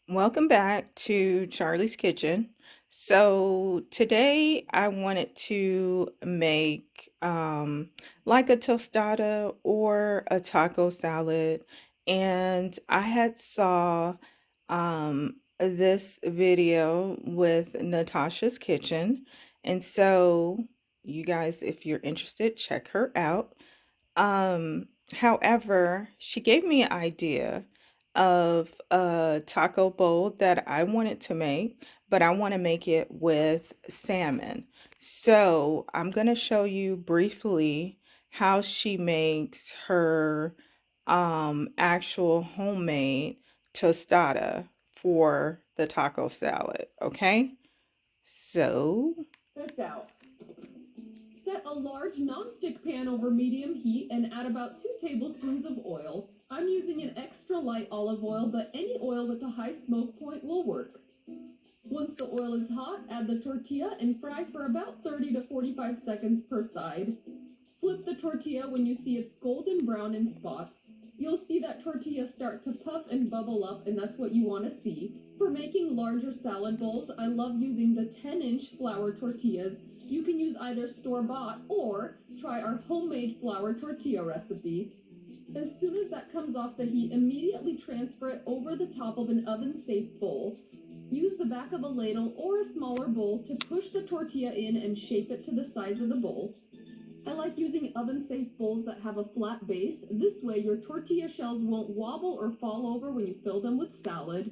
Welcome back to Charlie's Kitchen. So today I wanted to make like a tostada or a taco salad, and I had saw this video with Natasha's Kitchen, and so you guys, if you're interested, check her out. However, she gave me an idea of a taco bowl that I wanted to make, but I want to make it with salmon. So I'm going to show you briefly how she makes her actual homemade tostada for the taco salad. Okay? So, This out. Set a large nonstick pan over medium heat and add about 2 tablespoons of oil. I'm using an extra light olive oil, but any oil with a high smoke point will work. Once the oil is hot, add the tortilla and fry for about 30 to 45 seconds per side. Flip the tortilla when you see it's golden brown in spots. You'll see that tortilla start to puff and bubble up, and that's what you want to see. For making larger salad bowls, I love using the 10-inch flour tortillas. You can use either store-bought or try our homemade flour tortilla recipe. As soon as that comes off the heat, immediately transfer it over the top of an oven-safe bowl. Use the back of a ladle or a smaller bowl to push the tortilla in and shape it to the size of the bowl. I like using oven-safe bowls that have a flat base. This way your tortilla shells won't wobble or fall over when you fill them with salad.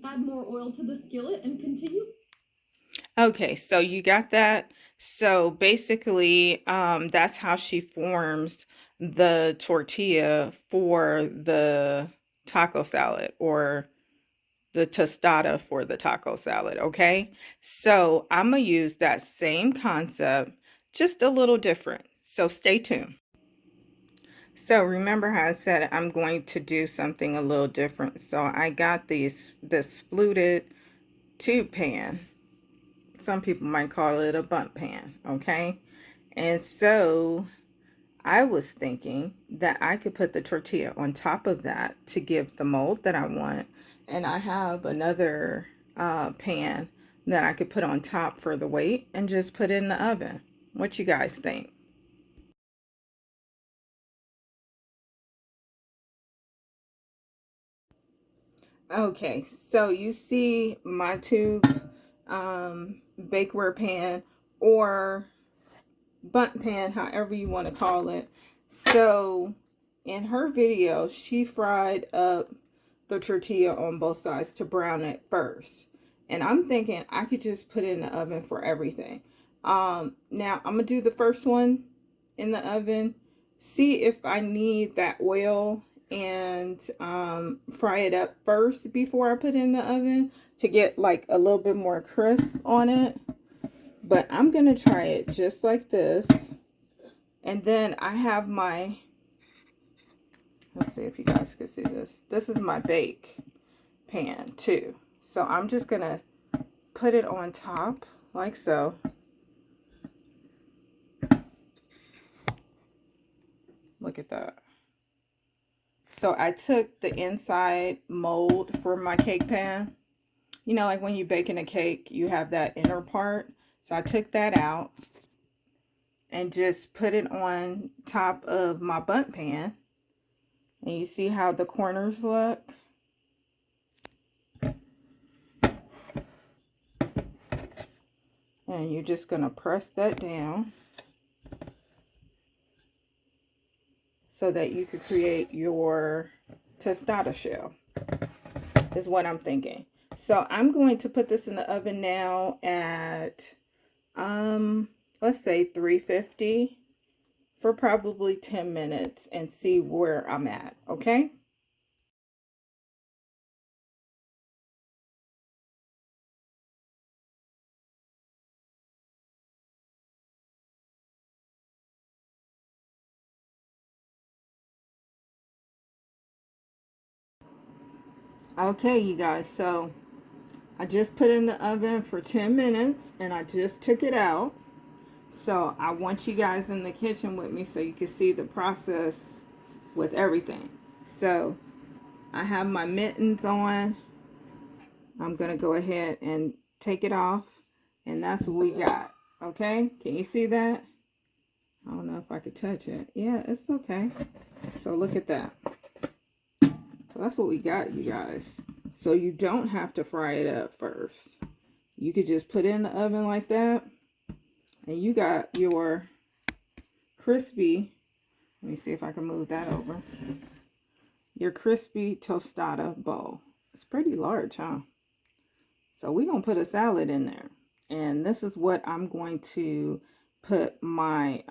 Add more oil to the skillet and continue. okay, so you got that. So basically, that's how she forms the tortilla for the taco salad or the tostada for the taco salad. Okay, so I'm gonna use that same concept, just a little different. So stay tuned. So remember how I said I'm going to do something a little different. So I got this fluted tube pan. Some people might call it a bundt pan, okay? And so I was thinking that I could put the tortilla on top of that to give the mold that I want. And I have another pan that I could put on top for the weight and just put it in the oven. What you guys think? Okay, so you see my tube bakeware pan or bundt pan, however you want to call it. So in her video, she fried up the tortilla on both sides to brown it first. And I'm thinking I could just put it in the oven for everything. Now I'm gonna do the first one in the oven, see if I need that oil, and fry it up first before I put it in the oven to get like a little bit more crisp on it. But I'm gonna try it just like this. And then I have my, let's see if you guys can see this. This is my bake pan too. So I'm just gonna put it on top like so. Look at that. So I took the inside mold for my cake pan. You know, like when you're baking a cake, you have that inner part. So I took that out and just put it on top of my bundt pan. And you see how the corners look? And you're just going to press that down so that you could create your tostada shell, is what I'm thinking. So I'm going to put this in the oven now at, let's say 350 for probably 10 minutes and see where I'm at, okay? Okay, you guys, so I just put it in the oven for 10 minutes and I just took it out. So I want you guys in the kitchen with me so you can see the process with everything. So I have my mittens on I'm going to go ahead and take it off. And that's what we got. Okay, can you see that? I don't know if I could touch it. Yeah, it's okay. So look at that. So that's what we got, you guys. So you don't have to fry it up first. You could just put it in the oven like that. And you got your crispy, let me see if I can move that over. Your crispy tostada bowl. It's pretty large, huh? So we're going to put a salad in there. And this is what I'm going to put my,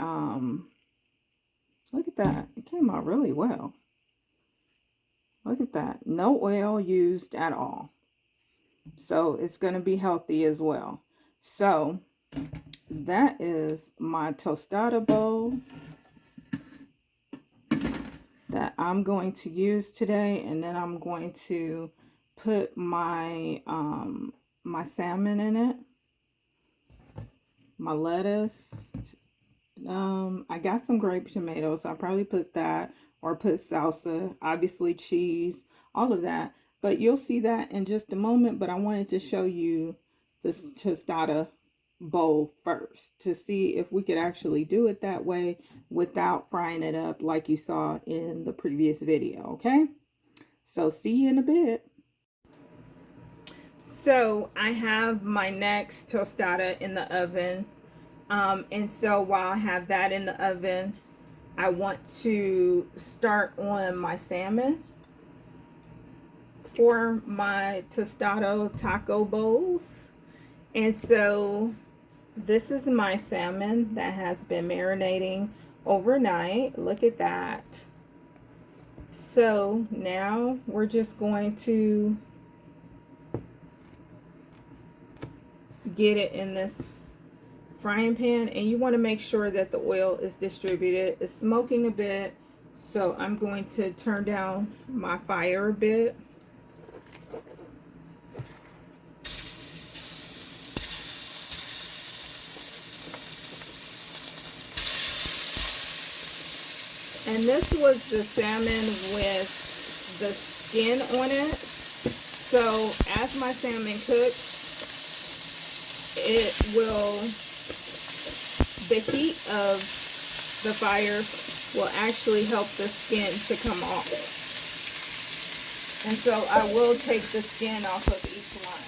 look at that. It came out really well. Look at that. No oil used at all. So it's going to be healthy as well. So that is my tostada bowl that I'm going to use today. And then I'm going to put my, my salmon in it. My lettuce. I got some grape tomatoes, so I'll probably put that or put salsa, obviously cheese, all of that. But you'll see that in just a moment. But I wanted to show you this tostada bowl first to see if we could actually do it that way without frying it up like you saw in the previous video. Okay, so see you in a bit. So I have my next tostada in the oven. And so while I have that in the oven, I want to start on my salmon for my tostado taco bowls. And so this is my salmon that has been marinating overnight. Look at that. So now we're just going to get it in this frying pan, and you want to make sure that the oil is distributed. It's smoking a bit, so I'm going to turn down my fire a bit. And this was the salmon with the skin on it. So as my salmon cooks, it will, the heat of the fire will actually help the skin to come off. And so I will take the skin off of each one.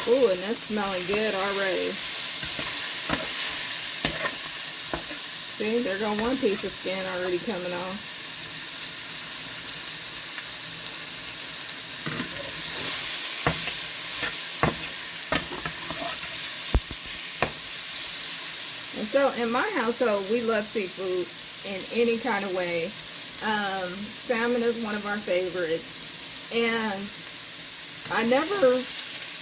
Ooh, and that's smelling good already. See, there go one piece of skin already coming off. And so in my household, we love seafood in any kind of way. Salmon is one of our favorites. And I never,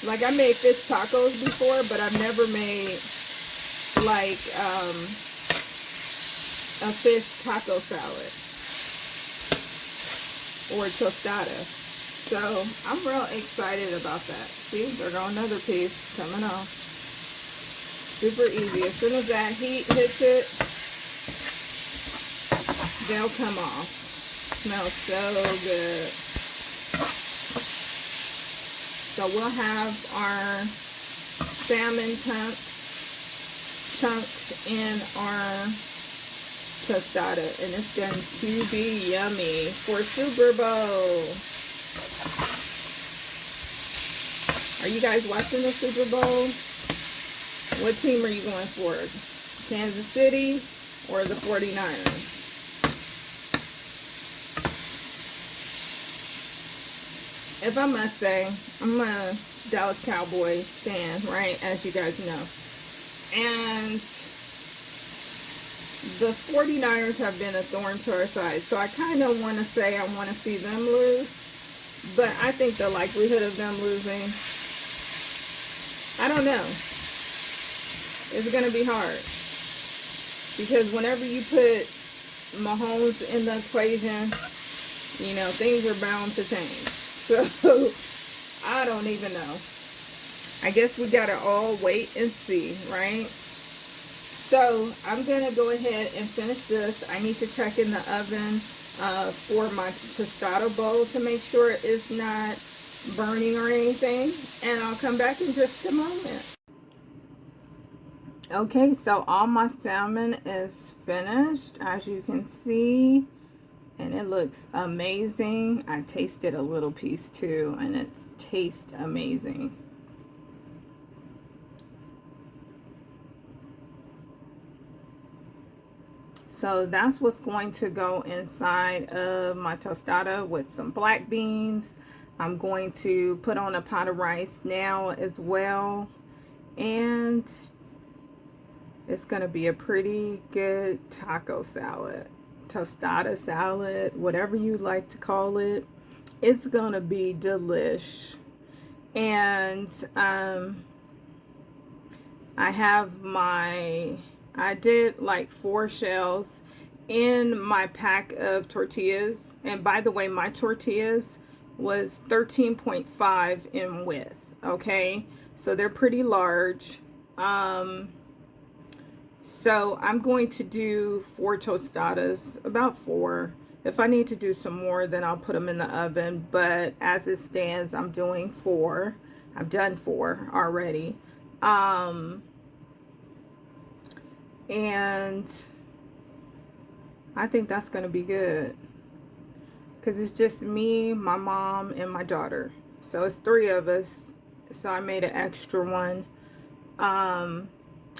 like I made fish tacos before, but I've never made like a fish taco salad or tostada. So I'm real excited about that. See, there's another piece coming off. Super easy. As soon as that heat hits it, they'll come off. Smells so good. So we'll have our salmon chunks in our tostada, and it's going to be yummy for Super Bowl. Are you guys watching the Super Bowl? What team are you going for? Kansas City or the 49ers? If I must say, I'm a Dallas Cowboy fan, right? As you guys know. And the 49ers have been a thorn to our side. So I kind of want to say I want to see them lose. But I think the likelihood of them losing, I don't know. It's going to be hard. Because whenever you put Mahomes in the equation, you know, things are bound to change. So, I don't even know. I guess we gotta all wait and see, right? So I'm gonna go ahead and finish this. I need to check in the oven for my tostada bowl to make sure it's not burning or anything. And I'll come back in just a moment. Okay, so all my salmon is finished, as you can see, and it looks amazing. I tasted a little piece too, and it tastes amazing. So that's what's going to go inside of my tostada with some black beans. I'm going to put on a pot of rice now as well. And it's going to be a pretty good taco salad, tostada salad, whatever you like to call it. It's going to be delish. And I did like 4 shells in my pack of tortillas. And by the way, my tortillas was 13.5 in width. Okay, so they're pretty large. So I'm going to do 4 tostadas, about 4. If I need to do some more, then I'll put them in the oven. But as it stands, I'm doing 4. I've done 4 already. And I think that's going to be good. Because it's just me, my mom, and my daughter. So it's 3 of us. So I made an extra one.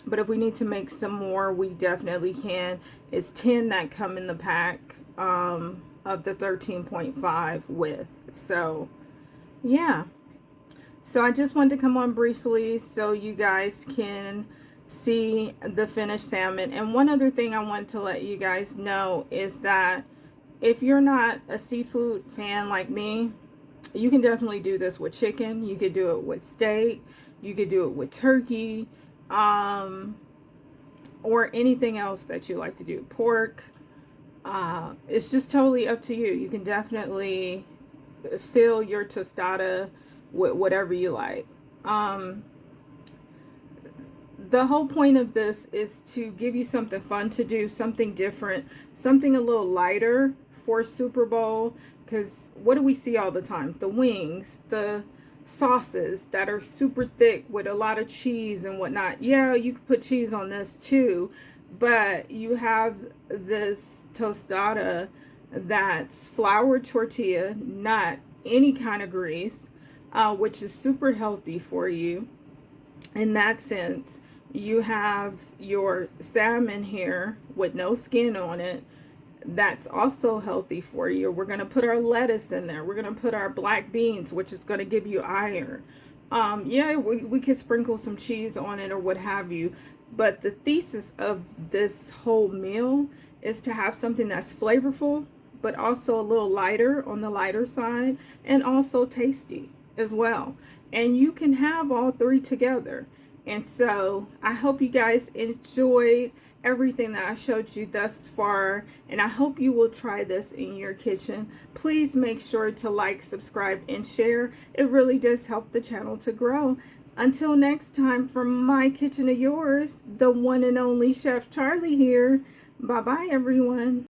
But if we need to make some more, we definitely can. It's 10 that come in the pack of the 13.5 width. So, yeah. So I just wanted to come on briefly so you guys can see the finished salmon. And one other thing I wanted to let you guys know is that if you're not a seafood fan like me, you can definitely do this with chicken. You could do it with steak. You could do it with turkey. Or anything else that you like to do. Pork. It's just totally up to you. You can definitely fill your tostada with whatever you like. The whole point of this is to give you something fun to do, something different, something a little lighter for Super Bowl. Because what do we see all the time? The wings, the sauces that are super thick with a lot of cheese and whatnot. Yeah, you could put cheese on this too, but you have this tostada that's flour tortilla, not any kind of grease, which is super healthy for you in that sense. You have your salmon here with no skin on it. That's also healthy for you. We're going to put our lettuce in there. We're going to put our black beans, which is going to give you iron. Yeah, we could sprinkle some cheese on it or what have you. But the thesis of this whole meal is to have something that's flavorful, but also a little lighter on the lighter side, and also tasty as well. And you can have all 3 together. And so I hope you guys enjoyed everything that I showed you thus far, and I hope you will try this in your kitchen. Please make sure to like, subscribe, and share. It really does help the channel to grow. Until next time, from my kitchen to yours, the one and only Chef Charlie here. Bye bye, everyone.